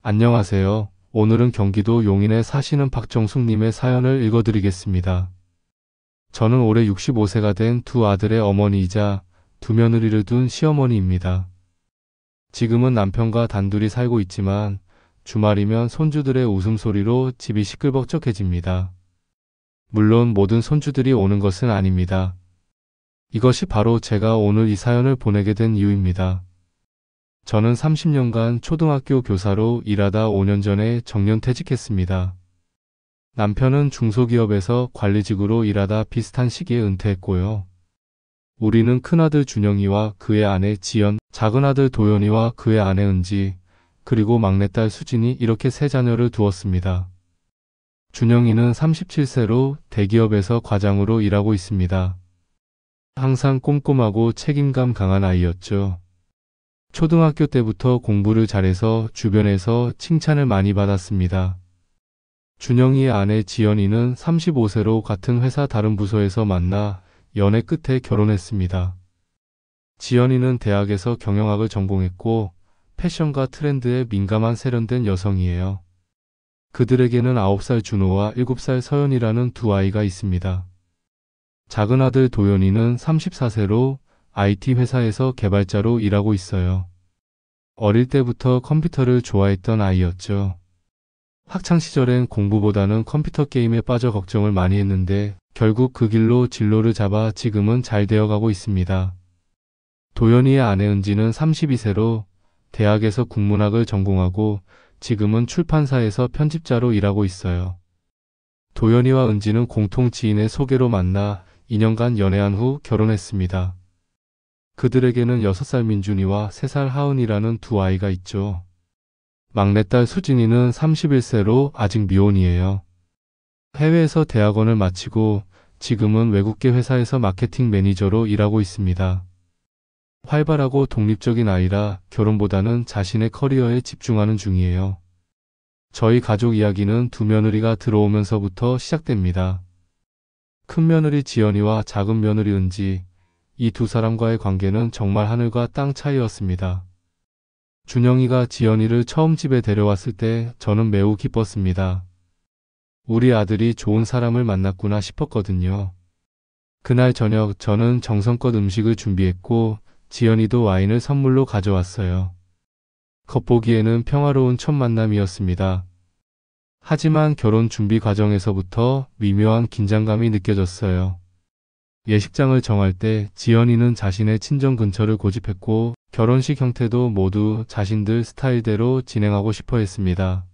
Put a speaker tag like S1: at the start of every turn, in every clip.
S1: 안녕하세요. 오늘은 경기도 용인에 사시는 박정숙님의 사연을 읽어드리겠습니다. 저는 올해 65세가 된 두 아들의 어머니이자 두 며느리를 둔 시어머니입니다. 지금은 남편과 단둘이 살고 있지만 주말이면 손주들의 웃음소리로 집이 시끌벅적해집니다. 물론 모든 손주들이 오는 것은 아닙니다. 이것이 바로 제가 오늘 이 사연을 보내게 된 이유입니다. 저는 30년간 초등학교 교사로 일하다 5년 전에 정년퇴직했습니다. 남편은 중소기업에서 관리직으로 일하다 비슷한 시기에 은퇴했고요. 우리는 큰아들 준영이와 그의 아내 지연, 작은아들 도연이와 그의 아내 은지, 그리고 막내딸 수진이 이렇게 세 자녀를 두었습니다. 준영이는 37세로 대기업에서 과장으로 일하고 있습니다. 항상 꼼꼼하고 책임감 강한 아이였죠. 초등학교 때부터 공부를 잘해서 주변에서 칭찬을 많이 받았습니다. 준영이의 아내 지연이는 35세로 같은 회사 다른 부서에서 만나 연애 끝에 결혼했습니다. 지연이는 대학에서 경영학을 전공했고 패션과 트렌드에 민감한 세련된 여성이에요. 그들에게는 9살 준호와 7살 서연이라는 두 아이가 있습니다. 작은 아들 도연이는 34세로 IT 회사에서 개발자로 일하고 있어요. 어릴 때부터 컴퓨터를 좋아했던 아이였죠. 학창시절엔 공부보다는 컴퓨터 게임에 빠져 걱정을 많이 했는데 결국 그 길로 진로를 잡아 지금은 잘 되어가고 있습니다. 도연이의 아내 은지는 32세로 대학에서 국문학을 전공하고 지금은 출판사에서 편집자로 일하고 있어요. 도연이와 은지는 공통 지인의 소개로 만나 2년간 연애한 후 결혼했습니다. 그들에게는 6살 민준이와 3살 하은이라는 두 아이가 있죠. 막내딸 수진이는 31세로 아직 미혼이에요. 해외에서 대학원을 마치고 지금은 외국계 회사에서 마케팅 매니저로 일하고 있습니다. 활발하고 독립적인 아이라 결혼보다는 자신의 커리어에 집중하는 중이에요. 저희 가족 이야기는 두 며느리가 들어오면서부터 시작됩니다. 큰 며느리 지연이와 작은 며느리 은지, 이 두 사람과의 관계는 정말 하늘과 땅 차이였습니다. 준영이가 지연이를 처음 집에 데려왔을 때 저는 매우 기뻤습니다. 우리 아들이 좋은 사람을 만났구나 싶었거든요. 그날 저녁 저는 정성껏 음식을 준비했고 지연이도 와인을 선물로 가져왔어요. 겉보기에는 평화로운 첫 만남이었습니다. 하지만 결혼 준비 과정에서부터 미묘한 긴장감이 느껴졌어요. 예식장을 정할 때 지연이는 자신의 친정 근처를 고집했고 결혼식 형태도 모두 자신들 스타일대로 진행하고 싶어 했습니다.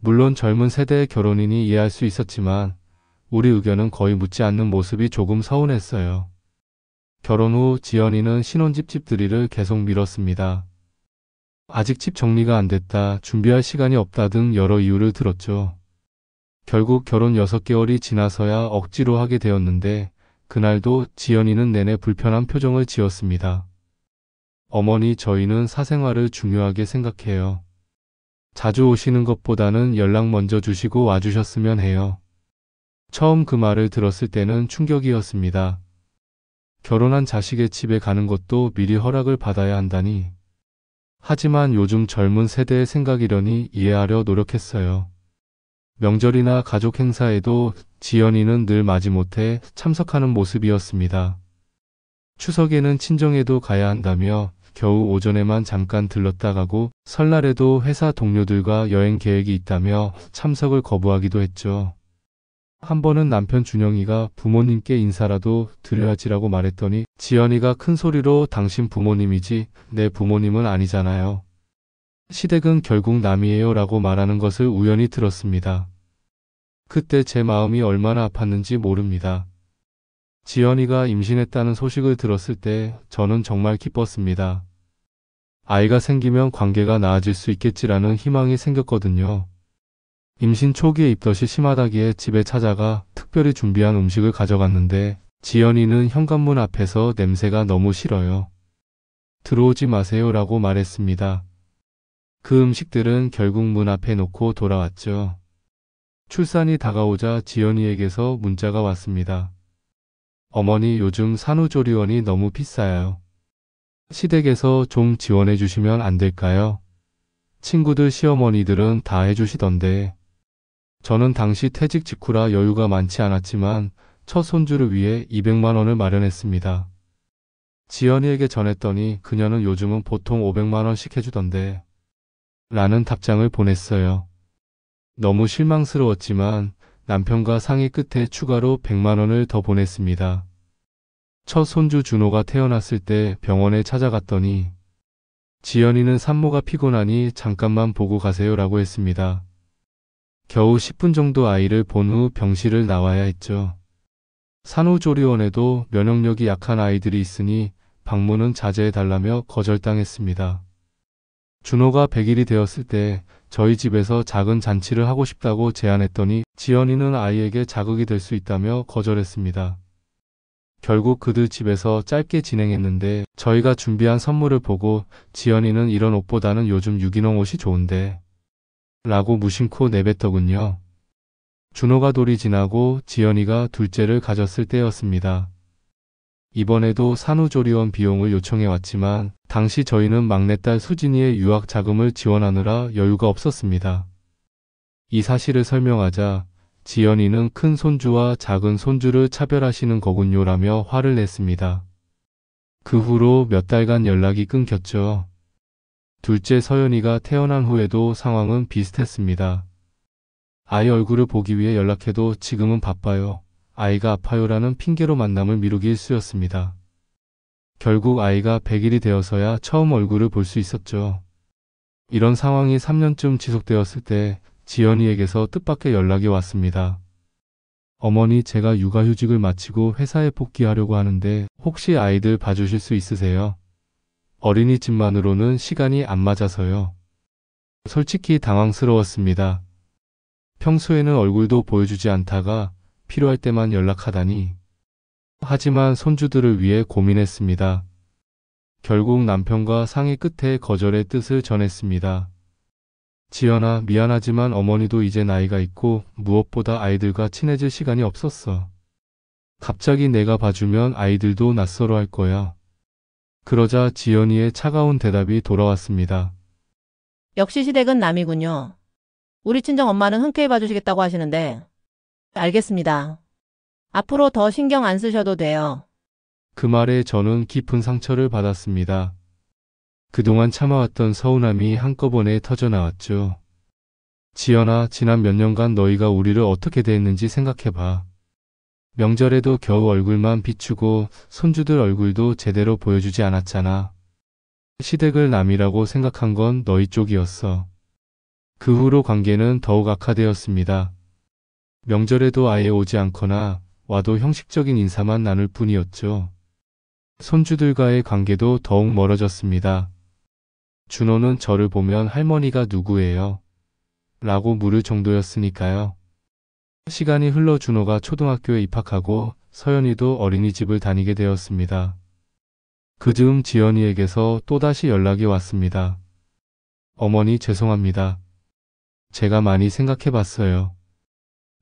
S1: 물론 젊은 세대의 결혼이니 이해할 수 있었지만 우리 의견은 거의 묻지 않는 모습이 조금 서운했어요. 결혼 후 지연이는 신혼집 집들이를 계속 미뤘습니다. 아직 집 정리가 안 됐다, 준비할 시간이 없다 등 여러 이유를 들었죠. 결국 결혼 6개월이 지나서야 억지로 하게 되었는데 그날도 지연이는 내내 불편한 표정을 지었습니다. 어머니, 저희는 사생활을 중요하게 생각해요. 자주 오시는 것보다는 연락 먼저 주시고 와주셨으면 해요. 처음 그 말을 들었을 때는 충격이었습니다. 결혼한 자식의 집에 가는 것도 미리 허락을 받아야 한다니. 하지만 요즘 젊은 세대의 생각이려니 이해하려 노력했어요. 명절이나 가족 행사에도 지연이는 늘 마지못해 참석하는 모습이었습니다. 추석에는 친정에도 가야 한다며 겨우 오전에만 잠깐 들렀다 가고 설날에도 회사 동료들과 여행 계획이 있다며 참석을 거부하기도 했죠. 한 번은 남편 준영이가 부모님께 인사라도 드려야지라고 말했더니 지연이가 큰 소리로 당신 부모님이지 내 부모님은 아니잖아요. 시댁은 결국 남이에요 라고 말하는 것을 우연히 들었습니다. 그때 제 마음이 얼마나 아팠는지 모릅니다. 지연이가 임신했다는 소식을 들었을 때 저는 정말 기뻤습니다. 아이가 생기면 관계가 나아질 수 있겠지라는 희망이 생겼거든요. 임신 초기에 입덧이 심하다기에 집에 찾아가 특별히 준비한 음식을 가져갔는데 지연이는 현관문 앞에서 냄새가 너무 싫어요. 들어오지 마세요 라고 말했습니다. 그 음식들은 결국 문 앞에 놓고 돌아왔죠. 출산이 다가오자 지연이에게서 문자가 왔습니다. 어머니, 요즘 산후조리원이 너무 비싸요. 시댁에서 좀 지원해 주시면 안 될까요? 친구들 시어머니들은 다 해주시던데. 저는 당시 퇴직 직후라 여유가 많지 않았지만 첫 손주를 위해 200만 원을 마련했습니다. 지연이에게 전했더니 그녀는 요즘은 보통 500만 원씩 해주던데 라는 답장을 보냈어요. 너무 실망스러웠지만 남편과 상의 끝에 추가로 100만 원을 더 보냈습니다. 첫 손주 준호가 태어났을 때 병원에 찾아갔더니 지연이는 산모가 피곤하니 잠깐만 보고 가세요 라고 했습니다. 겨우 10분 정도 아이를 본 후 병실을 나와야 했죠. 산후조리원에도 면역력이 약한 아이들이 있으니 방문은 자제해달라며 거절당했습니다. 준호가 100일이 되었을 때 저희 집에서 작은 잔치를 하고 싶다고 제안했더니 지연이는 아이에게 자극이 될 수 있다며 거절했습니다. 결국 그들 집에서 짧게 진행했는데 저희가 준비한 선물을 보고 지연이는 이런 옷보다는 요즘 유기농 옷이 좋은데 라고 무심코 내뱉더군요. 준호가 돌이 지나고 지연이가 둘째를 가졌을 때였습니다. 이번에도 산후조리원 비용을 요청해 왔지만 당시 저희는 막내딸 수진이의 유학 자금을 지원하느라 여유가 없었습니다. 이 사실을 설명하자 지연이는 큰 손주와 작은 손주를 차별하시는 거군요 라며 화를 냈습니다. 그 후로 몇 달간 연락이 끊겼죠. 둘째 서연이가 태어난 후에도 상황은 비슷했습니다. 아이 얼굴을 보기 위해 연락해도 지금은 바빠요. 아이가 아파요라는 핑계로 만남을 미루기 일쑤였습니다. 결국 아이가 100일이 되어서야 처음 얼굴을 볼 수 있었죠. 이런 상황이 3년쯤 지속되었을 때 지연이에게서 뜻밖의 연락이 왔습니다. 어머니, 제가 육아휴직을 마치고 회사에 복귀하려고 하는데 혹시 아이들 봐주실 수 있으세요? 어린이집만으로는 시간이 안 맞아서요. 솔직히 당황스러웠습니다. 평소에는 얼굴도 보여주지 않다가 필요할 때만 연락하다니. 하지만 손주들을 위해 고민했습니다. 결국 남편과 상의 끝에 거절의 뜻을 전했습니다. 지연아, 미안하지만 어머니도 이제 나이가 있고 무엇보다 아이들과 친해질 시간이 없었어. 갑자기 내가 봐주면 아이들도 낯설어 할 거야. 그러자 지연이의 차가운 대답이 돌아왔습니다.
S2: 역시 시댁은 남이군요. 우리 친정 엄마는 흔쾌히 봐주시겠다고 하시는데. 알겠습니다. 앞으로 더 신경 안 쓰셔도 돼요.
S1: 그 말에 저는 깊은 상처를 받았습니다. 그동안 참아왔던 서운함이 한꺼번에 터져나왔죠. 지연아, 지난 몇 년간 너희가 우리를 어떻게 대했는지 생각해봐. 명절에도 겨우 얼굴만 비추고 손주들 얼굴도 제대로 보여주지 않았잖아. 시댁을 남이라고 생각한 건 너희 쪽이었어. 그 후로 관계는 더욱 악화되었습니다. 명절에도 아예 오지 않거나 와도 형식적인 인사만 나눌 뿐이었죠. 손주들과의 관계도 더욱 멀어졌습니다. 준호는 저를 보면 할머니가 누구예요? 라고 물을 정도였으니까요. 시간이 흘러 준호가 초등학교에 입학하고 서연이도 어린이집을 다니게 되었습니다. 그 즈음 지연이에게서 또다시 연락이 왔습니다. 어머니, 죄송합니다. 제가 많이 생각해봤어요.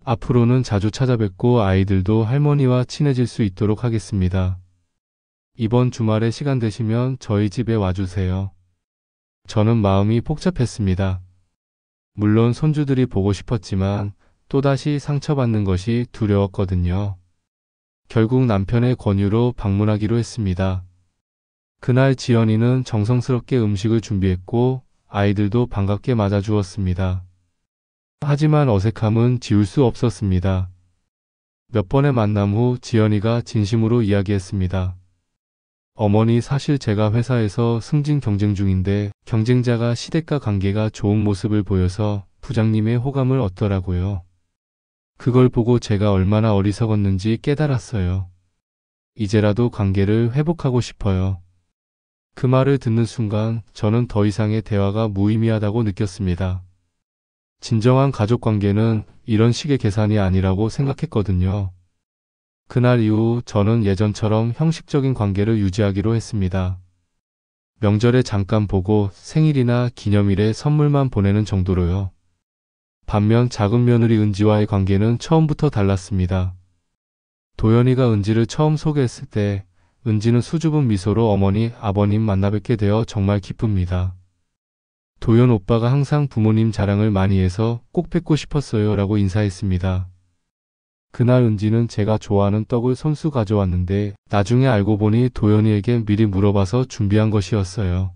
S1: 앞으로는 자주 찾아뵙고 아이들도 할머니와 친해질 수 있도록 하겠습니다. 이번 주말에 시간 되시면 저희 집에 와주세요. 저는 마음이 복잡했습니다. 물론 손주들이 보고 싶었지만 또다시 상처받는 것이 두려웠거든요. 결국 남편의 권유로 방문하기로 했습니다. 그날 지연이는 정성스럽게 음식을 준비했고 아이들도 반갑게 맞아주었습니다. 하지만 어색함은 지울 수 없었습니다. 몇 번의 만남 후 지연이가 진심으로 이야기했습니다. 어머니, 사실 제가 회사에서 승진 경쟁 중인데 경쟁자가 시댁과 관계가 좋은 모습을 보여서 부장님의 호감을 얻더라고요. 그걸 보고 제가 얼마나 어리석었는지 깨달았어요. 이제라도 관계를 회복하고 싶어요. 그 말을 듣는 순간 저는 더 이상의 대화가 무의미하다고 느꼈습니다. 진정한 가족 관계는 이런 식의 계산이 아니라고 생각했거든요. 그날 이후 저는 예전처럼 형식적인 관계를 유지하기로 했습니다. 명절에 잠깐 보고 생일이나 기념일에 선물만 보내는 정도로요. 반면 작은 며느리 은지와의 관계는 처음부터 달랐습니다. 도연이가 은지를 처음 소개했을 때 은지는 수줍은 미소로 어머니, 아버님 만나 뵙게 되어 정말 기쁩니다. 도연 오빠가 항상 부모님 자랑을 많이 해서 꼭 뵙고 싶었어요 라고 인사했습니다. 그날 은지는 제가 좋아하는 떡을 손수 가져왔는데 나중에 알고 보니 도연이에게 미리 물어봐서 준비한 것이었어요.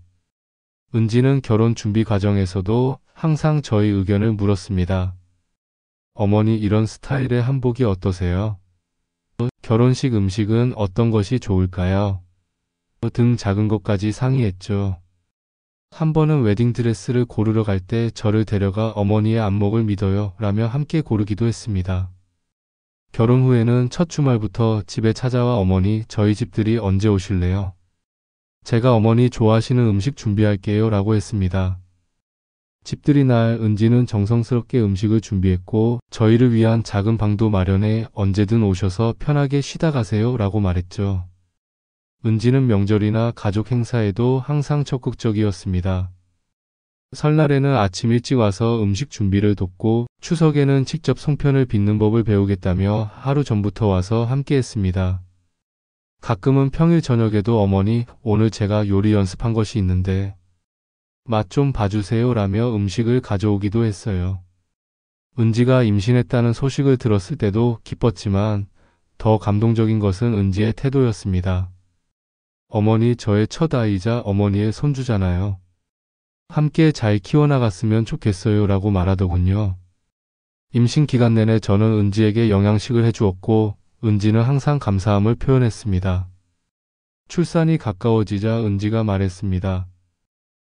S1: 은지는 결혼 준비 과정에서도 항상 저희 의견을 물었습니다. 어머니 이런 스타일의 한복이 어떠세요? 결혼식 음식은 어떤 것이 좋을까요? 등 작은 것까지 상의했죠. 한 번은 웨딩드레스를 고르러 갈 때 저를 데려가 어머니의 안목을 믿어요 라며 함께 고르기도 했습니다. 결혼 후에는 첫 주말부터 집에 찾아와 어머니 저희 집들이 언제 오실래요? 제가 어머니 좋아하시는 음식 준비할게요 라고 했습니다. 집들이 날 은지는 정성스럽게 음식을 준비했고 저희를 위한 작은 방도 마련해 언제든 오셔서 편하게 쉬다 가세요 라고 말했죠. 은지는 명절이나 가족 행사에도 항상 적극적이었습니다. 설날에는 아침 일찍 와서 음식 준비를 돕고 추석에는 직접 송편을 빚는 법을 배우겠다며 하루 전부터 와서 함께 했습니다. 가끔은 평일 저녁에도 어머니 오늘 제가 요리 연습한 것이 있는데 맛 좀 봐주세요 라며 음식을 가져오기도 했어요. 은지가 임신했다는 소식을 들었을 때도 기뻤지만 더 감동적인 것은 은지의 태도였습니다. 어머니 저의 첫 아이자 어머니의 손주잖아요. 함께 잘 키워나갔으면 좋겠어요 라고 말하더군요. 임신 기간 내내 저는 은지에게 영양식을 해주었고 은지는 항상 감사함을 표현했습니다. 출산이 가까워지자 은지가 말했습니다.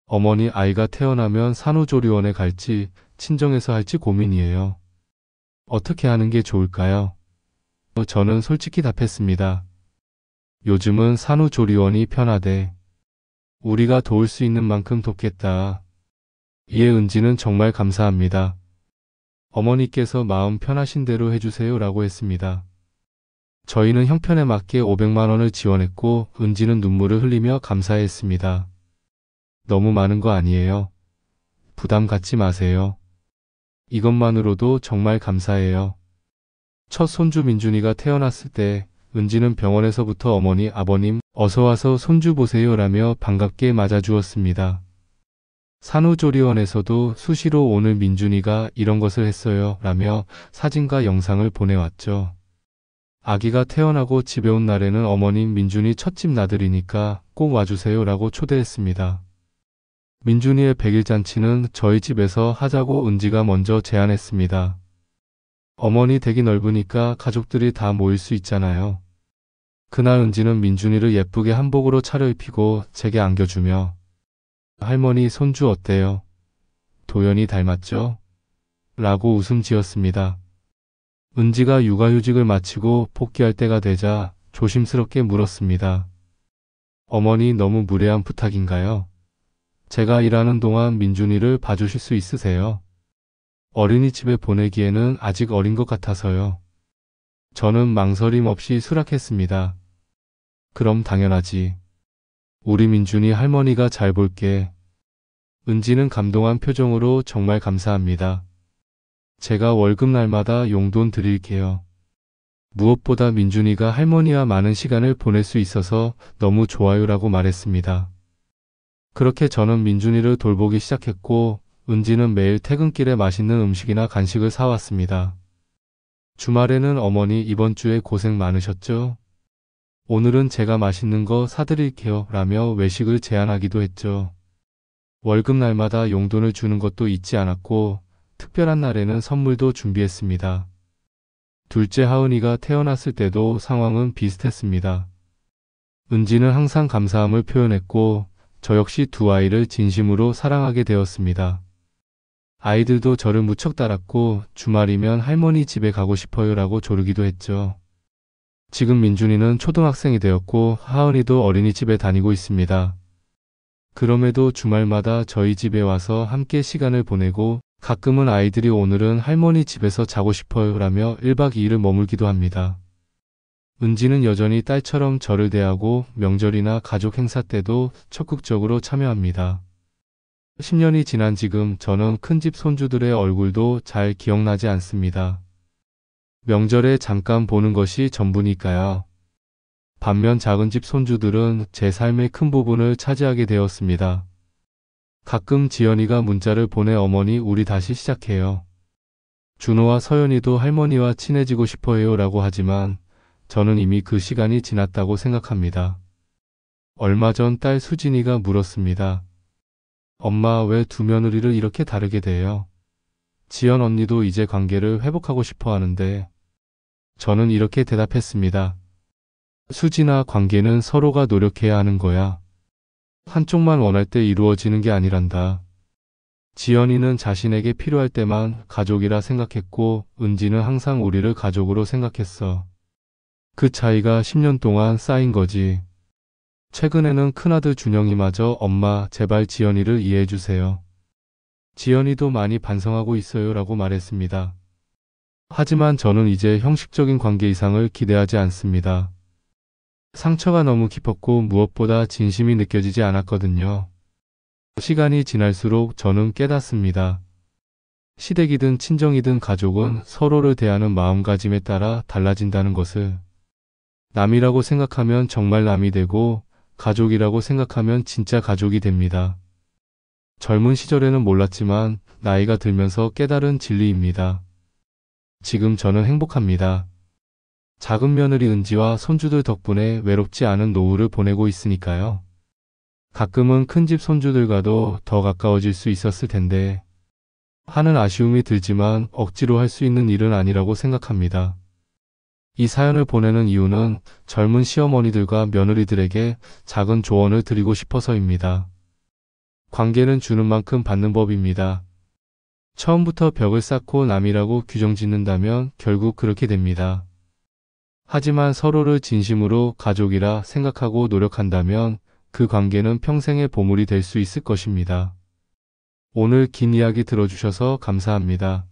S1: 어머니 아이가 태어나면 산후조리원에 갈지 친정에서 할지 고민이에요. 어떻게 하는 게 좋을까요? 저는 솔직히 답했습니다. 요즘은 산후조리원이 편하대. 우리가 도울 수 있는 만큼 돕겠다. 이에 은지는 정말 감사합니다. 어머니께서 마음 편하신 대로 해주세요 라고 했습니다. 저희는 형편에 맞게 500만 원을 지원했고 은지는 눈물을 흘리며 감사했습니다. 너무 많은 거 아니에요. 부담 갖지 마세요. 이것만으로도 정말 감사해요. 첫 손주 민준이가 태어났을 때 은지는 병원에서부터 어머니, 아버님, 어서와서 손주 보세요 라며 반갑게 맞아주었습니다. 산후조리원에서도 수시로 오늘 민준이가 이런 것을 했어요 라며 사진과 영상을 보내왔죠. 아기가 태어나고 집에 온 날에는 어머님 민준이 첫집 나들이니까 꼭 와주세요 라고 초대했습니다. 민준이의 100일 잔치는 저희 집에서 하자고 은지가 먼저 제안했습니다. 어머니 댁이 넓으니까 가족들이 다 모일 수 있잖아요. 그날 은지는 민준이를 예쁘게 한복으로 차려입히고 제게 안겨주며 할머니 손주 어때요? 도연이 닮았죠? 라고 웃음 지었습니다. 은지가 육아휴직을 마치고 복귀할 때가 되자 조심스럽게 물었습니다. 어머니 너무 무례한 부탁인가요? 제가 일하는 동안 민준이를 봐주실 수 있으세요? 어린이집에 보내기에는 아직 어린 것 같아서요. 저는 망설임 없이 수락했습니다. 그럼 당연하지. 우리 민준이 할머니가 잘 볼게. 은지는 감동한 표정으로 정말 감사합니다. 제가 월급날마다 용돈 드릴게요. 무엇보다 민준이가 할머니와 많은 시간을 보낼 수 있어서 너무 좋아요라고 말했습니다. 그렇게 저는 민준이를 돌보기 시작했고 은지는 매일 퇴근길에 맛있는 음식이나 간식을 사왔습니다. 주말에는 어머니 이번 주에 고생 많으셨죠? 오늘은 제가 맛있는 거 사드릴게요 라며 외식을 제안하기도 했죠. 월급날마다 용돈을 주는 것도 잊지 않았고 특별한 날에는 선물도 준비했습니다. 둘째 하은이가 태어났을 때도 상황은 비슷했습니다. 은지는 항상 감사함을 표현했고 저 역시 두 아이를 진심으로 사랑하게 되었습니다. 아이들도 저를 무척 따랐고 주말이면 할머니 집에 가고 싶어요 라고 조르기도 했죠. 지금 민준이는 초등학생이 되었고 하은이도 어린이집에 다니고 있습니다. 그럼에도 주말마다 저희 집에 와서 함께 시간을 보내고 가끔은 아이들이 오늘은 할머니 집에서 자고 싶어요 라며 1박 2일을 머물기도 합니다. 은지는 여전히 딸처럼 저를 대하고 명절이나 가족 행사 때도 적극적으로 참여합니다. 10년이 지난 지금 저는 큰집 손주들의 얼굴도 잘 기억나지 않습니다. 명절에 잠깐 보는 것이 전부니까요. 반면 작은 집 손주들은 제 삶의 큰 부분을 차지하게 되었습니다. 가끔 지연이가 문자를 보내 어머니 우리 다시 시작해요. 준호와 서연이도 할머니와 친해지고 싶어해요 라고 하지만 저는 이미 그 시간이 지났다고 생각합니다. 얼마 전 딸 수진이가 물었습니다. 엄마 왜 두 며느리를 이렇게 다르게 대해요? 지연 언니도 이제 관계를 회복하고 싶어 하는데 저는 이렇게 대답했습니다. 수진아, 관계는 서로가 노력해야 하는 거야. 한쪽만 원할 때 이루어지는 게 아니란다. 지연이는 자신에게 필요할 때만 가족이라 생각했고 은지는 항상 우리를 가족으로 생각했어. 그 차이가 10년 동안 쌓인 거지. 최근에는 큰아들 준영이마저 엄마 제발 지연이를 이해해 주세요. 지연이도 많이 반성하고 있어요 라고 말했습니다. 하지만 저는 이제 형식적인 관계 이상을 기대하지 않습니다. 상처가 너무 깊었고 무엇보다 진심이 느껴지지 않았거든요. 시간이 지날수록 저는 깨닫습니다. 시댁이든 친정이든 가족은 서로를 대하는 마음가짐에 따라 달라진다는 것을. 남이라고 생각하면 정말 남이 되고 가족이라고 생각하면 진짜 가족이 됩니다. 젊은 시절에는 몰랐지만 나이가 들면서 깨달은 진리입니다. 지금 저는 행복합니다. 작은 며느리 은지와 손주들 덕분에 외롭지 않은 노후를 보내고 있으니까요. 가끔은 큰집 손주들과도 더 가까워질 수 있었을 텐데 하는 아쉬움이 들지만 억지로 할 수 있는 일은 아니라고 생각합니다. 이 사연을 보내는 이유는 젊은 시어머니들과 며느리들에게 작은 조언을 드리고 싶어서입니다. 관계는 주는 만큼 받는 법입니다. 처음부터 벽을 쌓고 남이라고 규정 짓는다면 결국 그렇게 됩니다. 하지만 서로를 진심으로 가족이라 생각하고 노력한다면 그 관계는 평생의 보물이 될 수 있을 것입니다. 오늘 긴 이야기 들어주셔서 감사합니다.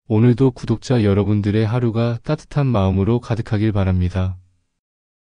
S1: 오늘도 구독자 여러분들의 하루가 따뜻한 마음으로 가득하길 바랍니다.